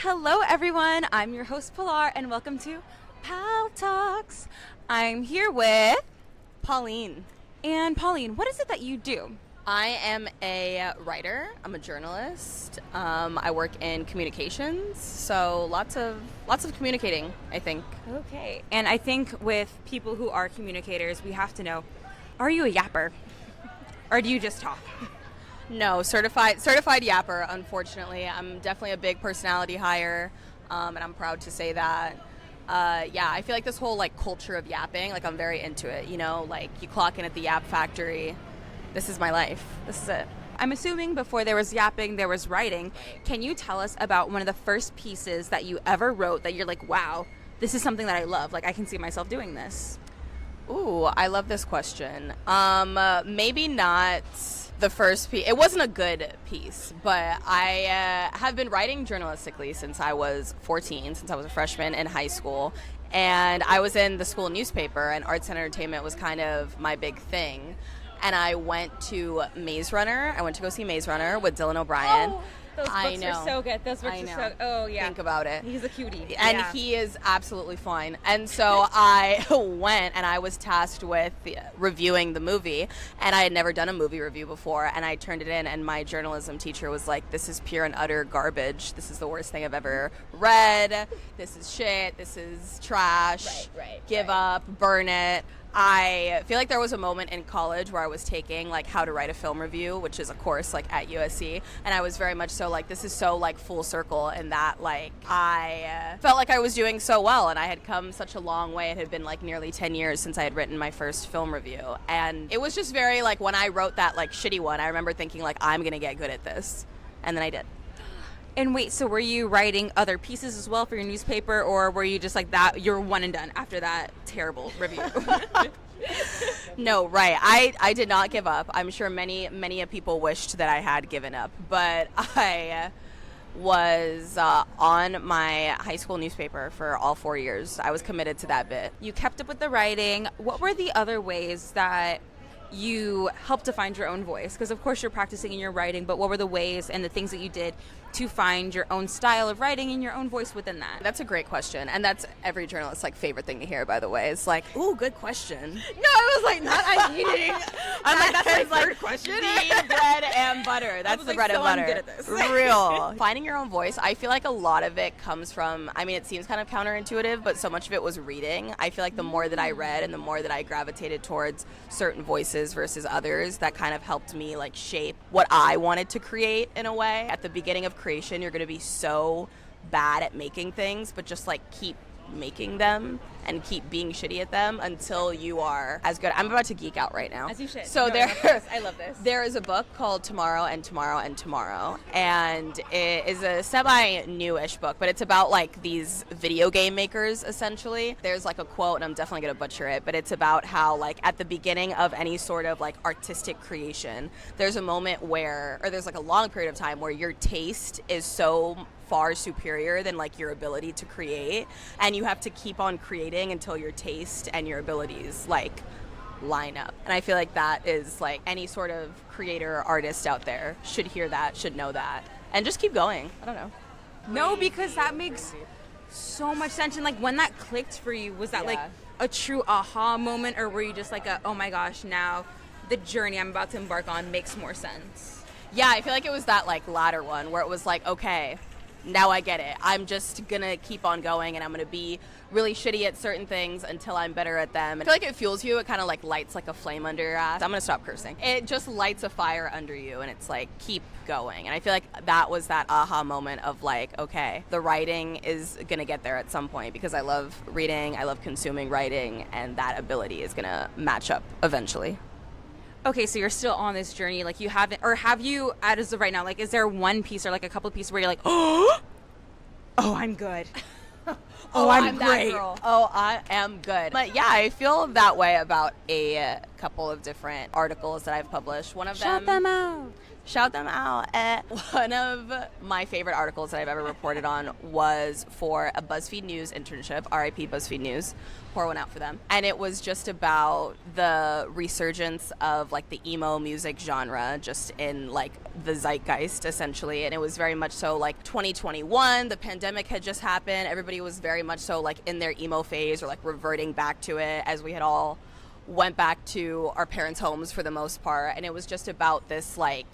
Hello, everyone. I'm your host, Pilar, and welcome to Pal Talks. I'm here with Pauline. And Pauline, what is it that you do? I am a writer. I'm a journalist. I work in communications, so lots of communicating, I think. Okay. And I think with people who are communicators, we have to know, are you a yapper? Or do you just talk? No, certified yapper, unfortunately. I'm definitely a big personality hire, and I'm proud to say that. I feel like this whole culture of yapping, I'm very into it, you clock in at the Yap Factory. This is my life. This is it. I'm assuming before there was yapping, there was writing. Can you tell us about one of the first pieces that you ever wrote that you're like, wow, this is something that I love. I can see myself doing this. Ooh, I love this question. Maybe not the first piece. It wasn't a good piece, but I have been writing journalistically since I was 14, since I was a freshman in high school. And I was in the school newspaper, and arts and entertainment was kind of my big thing. And I went to Maze Runner. I went to go see Maze Runner with Dylan O'Brien. Oh, those books are so good. Those books are so... Oh, yeah. Think about it. He's a cutie. And he is absolutely fine. And so I went, and I was tasked with reviewing the movie. And I had never done a movie review before. And I turned it in, and my journalism teacher was like, this is pure and utter garbage. This is the worst thing I've ever read. This is shit. This is trash. Give up. Burn it. I feel like there was a moment in college where I was taking how to write a film review, which is a course at USC, and I was very much so this is so full circle in that I felt like I was doing so well, and I had come such a long way. It had been nearly 10 years since I had written my first film review, and it was just very when I wrote that shitty one, I remember thinking I'm gonna get good at this, and then I did. And wait, so were you writing other pieces as well for your newspaper, or were you just that, you're one and done after that terrible review? No, right. I did not give up. I'm sure many people wished that I had given up, but I was on my high school newspaper for all 4 years. I was committed to that bit. You kept up with the writing. What were the other ways that you helped to find your own voice? Because of course you're practicing in your writing, but what were the ways and the things that you did to find your own style of writing and your own voice within that? That's a great question, and that's every journalist's favorite thing to hear, by the way. It's ooh, good question. No, I was not I'm eating. I'm that's my third question. The bread and butter. That's the bread and butter. I'm good at this. Real. Finding your own voice, I feel like a lot of it comes from, it seems kind of counterintuitive, but so much of it was reading. I feel like the more that I read and the more that I gravitated towards certain voices versus others, that kind of helped me shape what I wanted to create in a way. At the beginning of creation, you're going to be so bad at making things, but just keep making them and keep being shitty at them until you are as good. I'm about to geek out right now. As you should. So I love this. There is a book called Tomorrow and Tomorrow and Tomorrow, and it is a semi-newish book, but it's about these video game makers essentially. There's a quote, and I'm definitely going to butcher it, but it's about how at the beginning of any sort of artistic creation, there's a moment where, or there's a long period of time where your taste is so far superior than your ability to create, and you have to keep on creating until your taste and your abilities line up. And I feel like that is any sort of creator or artist out there should hear that, should know that, and just keep going. I don't know. No, because that makes so much sense. And when that clicked for you, was that a true aha moment, or were you just oh my gosh, now the journey I'm about to embark on makes more sense? Yeah, I feel like it was that latter one where it was okay, now I get it. I'm just gonna keep on going, and I'm gonna be really shitty at certain things until I'm better at them. I feel like it fuels you. It kind of lights a flame under your ass. I'm gonna stop cursing. It just lights a fire under you, and it's keep going. And I feel like that was that aha moment of okay, the writing is gonna get there at some point, because I love reading, I love consuming writing, and that ability is gonna match up eventually. Okay, so you're still on this journey, you haven't, or have you, as of right now, is there one piece or a couple of pieces where you're oh, I'm good. I'm great. Oh, I am good. But yeah, I feel that way about a couple of different articles that I've published. One of Shout them out. Shout them out. One of my favorite articles that I've ever reported on was for a BuzzFeed News internship, RIP BuzzFeed News, pour one out for them. And it was just about the resurgence of like the emo music genre just in like the zeitgeist essentially. And it was very much so like 2021, the pandemic had just happened. Everybody was very much so like in their emo phase or like reverting back to it as we had all went back to our parents' homes for the most part. And it was just about this like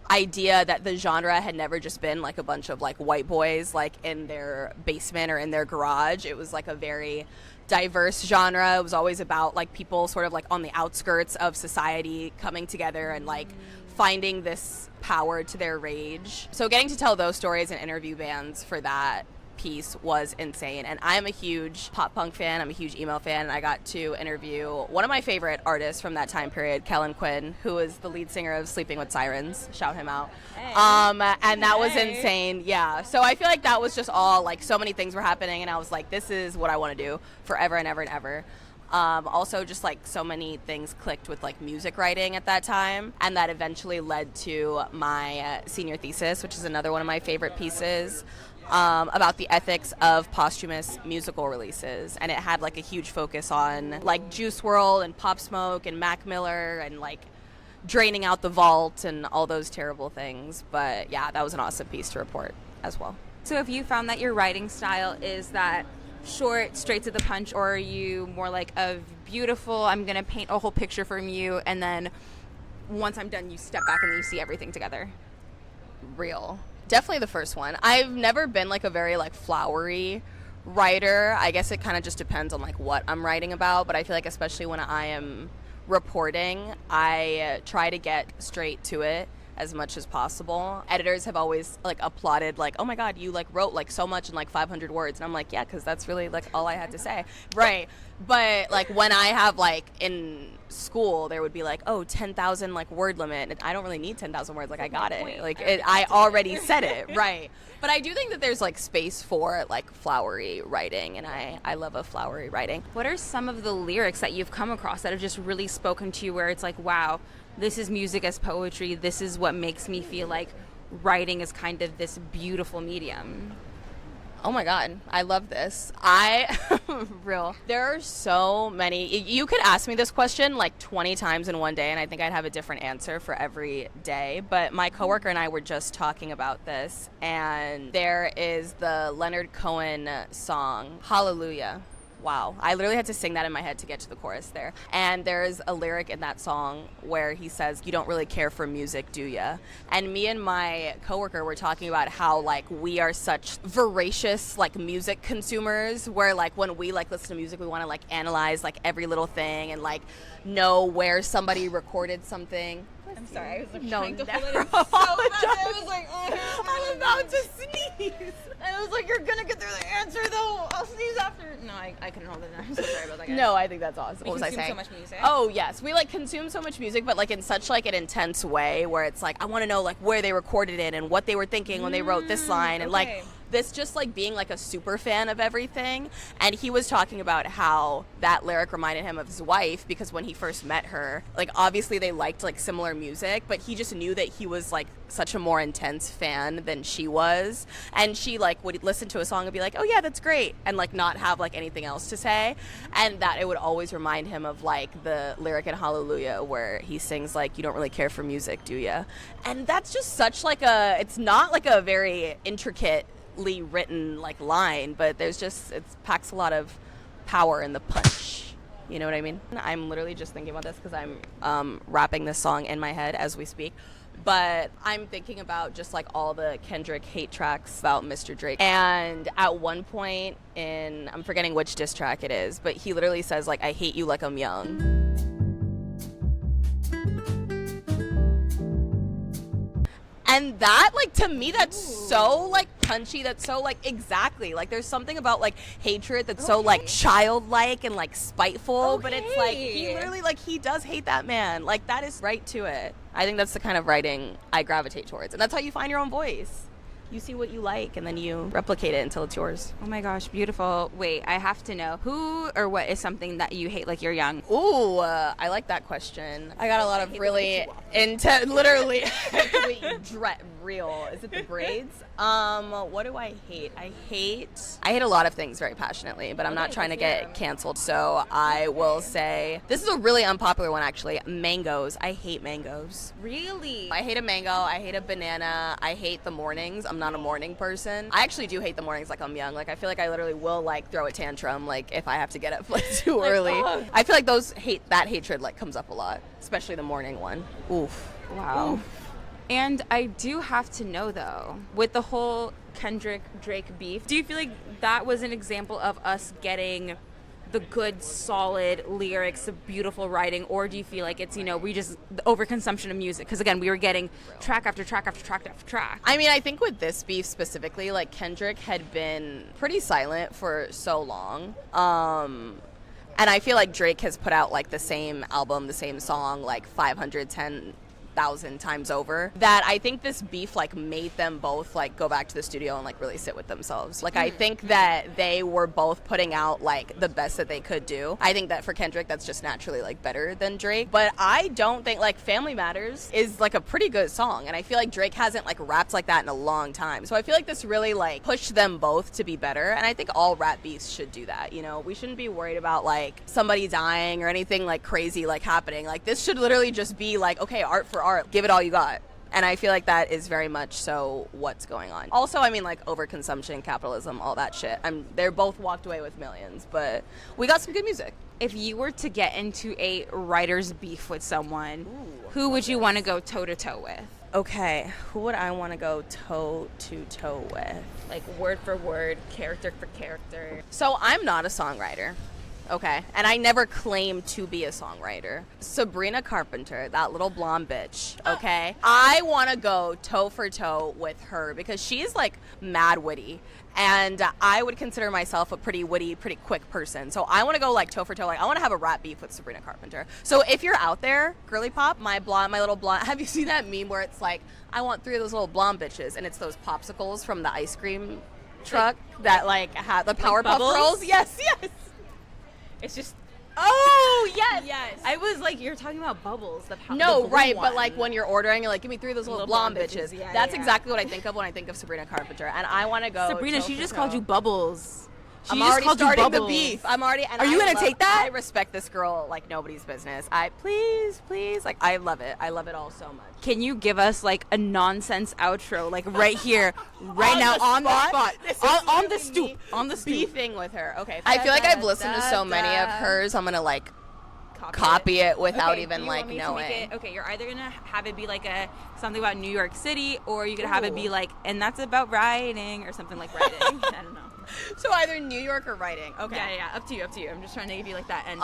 idea that the genre had never just been like a bunch of like white boys like in their basement or in their garage. It was like a very diverse genre. It was always about like people sort of like on the outskirts of society coming together and like finding this power to their rage. So getting to tell those stories and interview bands for that piece was insane. And I'm a huge pop punk fan. I'm a huge emo fan. And I got to interview one of my favorite artists from that time period, Kellen Quinn, who is the lead singer of Sleeping with Sirens. Shout him out. Hey. And that was insane. Yeah. So I feel like that was just all like so many things were happening. And I was like, this is what I want to do forever and ever and ever. Also just like so many things clicked with like music writing at that time, and that eventually led to my senior thesis, which is another one of my favorite pieces, about the ethics of posthumous musical releases. And it had like a huge focus on like Juice WRLD and Pop Smoke and Mac Miller and like draining out the vault and all those terrible things. But yeah, that was an awesome piece to report as well. So have you found that your writing style is that short, straight to the punch, or are you more like a beautiful, I'm going to paint a whole picture from you, and then once I'm done, you step back and you see everything together? Real. Definitely the first one. I've never been like a very like flowery writer. I guess it kind of just depends on like what I'm writing about, but I feel like especially when I am reporting, I try to get straight to it as much as possible. Editors have always like applauded like, oh my god, you like wrote like so much in like 500 words, and I'm like, yeah, because that's really like all I had to say. Right. But like when I have like in school, there would be like, oh, 10,000 like word limit, and I don't really need 10,000 words. Like I got it. Like I already said it. Right. But I do think that there's like space for like flowery writing, and I love a flowery writing. What are some of the lyrics that you've come across that have just really spoken to you, where it's like, wow, this is music as poetry, this is what makes me feel like writing is kind of this beautiful medium? Oh my god, I love this. Real. There are so many. You could ask me this question like 20 times in one day, and I think I'd have a different answer for every day. But my coworker and I were just talking about this, and there is the Leonard Cohen song, Hallelujah. Wow. I literally had to sing that in my head to get to the chorus there. And there's a lyric in that song where he says, you don't really care for music, do ya? And me and my coworker were talking about how like we are such voracious like music consumers, where like when we like listen to music, we want to like analyze like every little thing and like know where somebody recorded something. I'm sorry, I was like, no, trying to never hold it in so bad. apologize. I was like, I'm about to sneeze. I was like, you're gonna get through the answer though. I'll sneeze after. No, I couldn't hold it in. I'm so sorry about that, guys. No, I think that's awesome. We What was I consume saying? so much music. Oh yes, we like consume so much music, but like in such like an intense way, where it's like I want to know like where they recorded it and what they were thinking when they wrote this line, and like this just like being like a super fan of everything. And he was talking about how that lyric reminded him of his wife, because when he first met her, like obviously they liked like similar music, but he just knew that he was like such a more intense fan than she was, and she like would listen to a song and be like, oh yeah, that's great, and like not have like anything else to say. And that it would always remind him of like the lyric in Hallelujah where he sings like, you don't really care for music, do ya? And that's just such like it's not like a very intricately written like line, but there's just, it packs a lot of power in the punch. You know what I mean? I'm literally just thinking about this because I'm rapping this song in my head as we speak. But I'm thinking about just like all the Kendrick hate tracks about Mr. Drake. And at one point I'm forgetting which diss track it is, but he literally says like, I hate you like I'm young. And that, like, to me, that's so, like, punchy. That's so, like, exactly. Like, there's something about, like, hatred that's so, like, childlike and, like, spiteful. But it's, like, he literally, like, he does hate that man. Like, that is right to it. I think that's the kind of writing I gravitate towards. And that's how you find your own voice. you see what you like and then you replicate it until it's yours. Oh my gosh, beautiful. Wait, I have to know, who or what is something that you hate like you're young? Ooh, I like that question. I got a lot of really intense, literally, real. Is it the braids? What do I hate? I hate a lot of things very passionately, but I'm not trying to get canceled. So I will say, this is a really unpopular one actually, mangoes. I hate mangoes. Really? I hate a mango. I hate a banana. I hate the mornings. I'm not a morning person. I actually do hate the mornings like I'm young. Like I feel like I literally will like throw a tantrum like if I have to get up like too early. I feel like that hatred like comes up a lot, especially the morning one. Oof. Wow. Oof. And I do have to know though, with the whole Kendrick Drake beef, do you feel like that was an example of us getting the good, solid lyrics, the beautiful writing, or do you feel like it's, we just, the overconsumption of music? Because again, we were getting track after track after track after track. I mean, I think with this beef specifically, like Kendrick had been pretty silent for so long. And I feel like Drake has put out like the same album, the same song, like 510,000 times over, that I think this beef like made them both like go back to the studio and like really sit with themselves. Like I think that they were both putting out like the best that they could do. I think that for Kendrick that's just naturally like better than Drake, but I don't think like Family Matters is like a pretty good song, and I feel like Drake hasn't like rapped like that in a long time. So I feel like this really like pushed them both to be better, and I think all rap beefs should do that. We shouldn't be worried about like somebody dying or anything like crazy like happening. Like this should literally just be like, okay, art for art, give it all you got. And I feel like that is very much so what's going on. Also, I mean, like overconsumption, capitalism, all that shit. They're both walked away with millions, but we got some good music. If you were to get into a writer's beef with someone, who would you want to go toe to toe with? Okay, who would I want to go toe to toe with? Like word for word, character for character. So I'm not a songwriter. Okay, and I never claimed to be a songwriter. Sabrina Carpenter, that little blonde bitch, okay? I want to go toe for toe with her because she's like mad witty, and I would consider myself a pretty witty, pretty quick person. So I want to go like toe for toe. Like I want to have a rap beef with Sabrina Carpenter. So if you're out there, girly pop, my little blonde, have you seen that meme where it's like, I want 3 of those little blonde bitches, and it's those popsicles from the ice cream truck that like have the Powerpuff Girls? Yes. It's just. Oh, yes. Yes. I was like, you're talking about Bubbles. No, the right. one. But like when you're ordering, you're like, give me 3 of those little blonde bitches. Yeah, That's exactly what I think of when I think of Sabrina Carpenter. And I want to go. Sabrina, she just called you Bubbles. I'm already starting the beef. I'm already. And Are you going to take that? I respect this girl like nobody's business. Please. Like, I love it. I love it all so much. Can you give us like a nonsense outro, like right here, right now, on the spot, on the stoop, beefing with her? Okay. I feel like I've listened to so many of hers. I'm gonna like copy it without even like knowing. Okay, you're either gonna have it be like something about New York City, or you could have it be like, and that's about writing, or something like writing. I don't know. So either New York or writing. Okay. Yeah. Up to you. I'm just trying to give you like that end.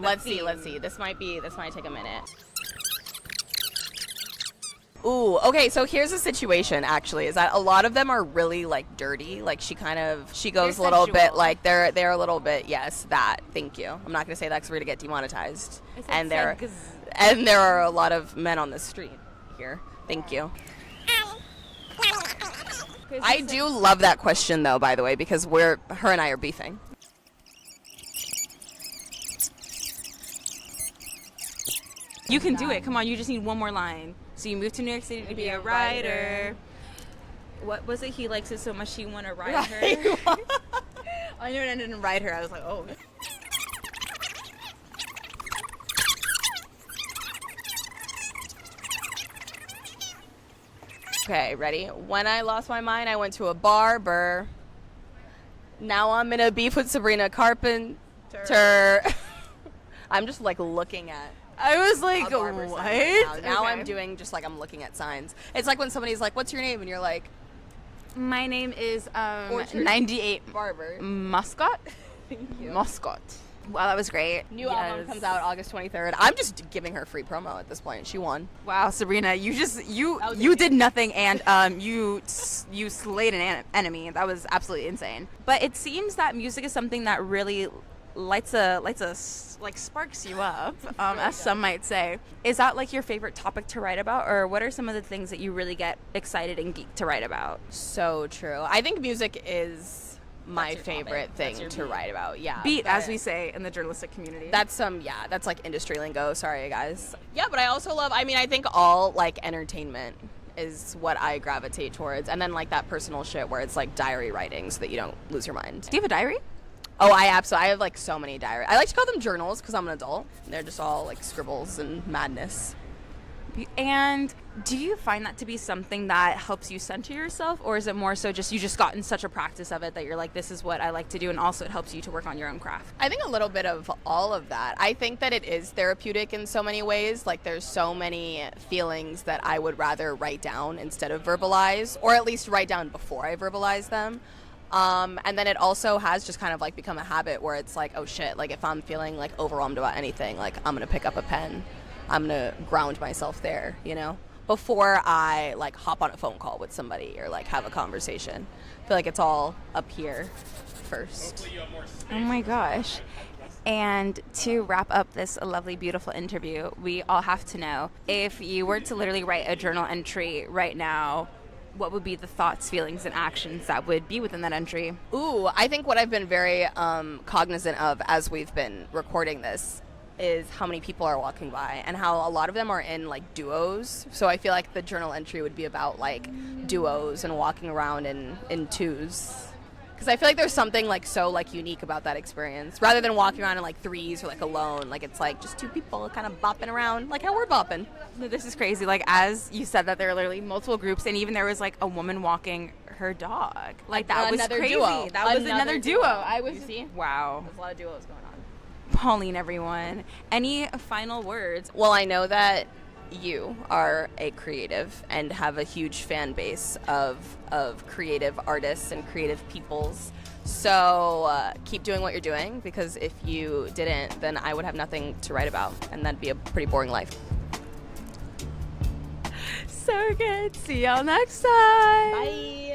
Let's see. This might take a minute. Ooh, okay, so here's the situation actually, is that a lot of them are really like dirty. Like she goes a little bit like they're a little bit, yes, that. Thank you. I'm not gonna say that because we're gonna get demonetized. And there are a lot of men on the street here. Thank you. I do love that question though, by the way, because her and I are beefing. You can do it. Come on, you just need one more line. So you moved to New York City to be a writer. What was it? He likes it so much he want to ride her. I knew I didn't ride her. I was like, oh. Okay, ready? When I lost my mind, I went to a barber. Now I'm in a beef with Sabrina Carpenter. I'm just like looking at. I was like, what? Now I'm doing just like I'm looking at signs. It's like when somebody's like, what's your name? And you're like, my name is 98 Barber. Muscat. Thank you. Muscat. Wow, that was great. New album comes out August 23rd. I'm just giving her free promo at this point. She won. Wow, Sabrina, you did nothing, and you slayed an enemy. That was absolutely insane. But it seems that music is something that really like sparks you up, as some might say. Is that like your favorite topic to write about, or what are some of the things that you really get excited and geeked to write about? So true. I think music is my favorite thing to write about. Yeah. Beat, as we say in the journalistic community. That's that's like industry lingo. Sorry, guys. Yeah, but I also love, I mean, I think all like entertainment is what I gravitate towards. And then like that personal shit where it's like diary writing so that you don't lose your mind. Do you have a diary? Oh, I have like so many diaries. I like to call them journals because I'm an adult. They're just all like scribbles and madness. And do you find that to be something that helps you center yourself, or is it more so just you just gotten such a practice of it that you're like, this is what I like to do, and also it helps you to work on your own craft? I think a little bit of all of that. I think that it is therapeutic in so many ways. Like there's so many feelings that I would rather write down instead of verbalize, or at least write down before I verbalize them. And then it also has just kind of like become a habit where it's like, oh shit, like if I'm feeling like overwhelmed about anything, like I'm gonna pick up a pen, I'm gonna ground myself there, you know, before I like hop on a phone call with somebody or like have a conversation. I feel like it's all up here first. Oh my gosh. And to wrap up this lovely, beautiful interview, we all have to know, if you were to literally write a journal entry right now, what would be the thoughts, feelings, and actions that would be within that entry? Ooh, I think what I've been very cognizant of as we've been recording this is how many people are walking by and how a lot of them are in like duos. So I feel like the journal entry would be about like duos and walking around in twos. Because I feel like there's something like so like unique about that experience, rather than walking around in like threes or like alone. Like it's like just two people kind of bopping around, like how we're bopping. This is crazy. Like as you said that there are literally multiple groups, and even there was like a woman walking her dog. Like that was crazy. Duo. That was another duo. I was. You see? Wow. There's a lot of duos going on. Pauline, everyone. Any final words? Well, I know that you are a creative and have a huge fan base of creative artists and creative peoples. So keep doing what you're doing, because if you didn't, then I would have nothing to write about, and that'd be a pretty boring life. So good. See y'all next time. Bye.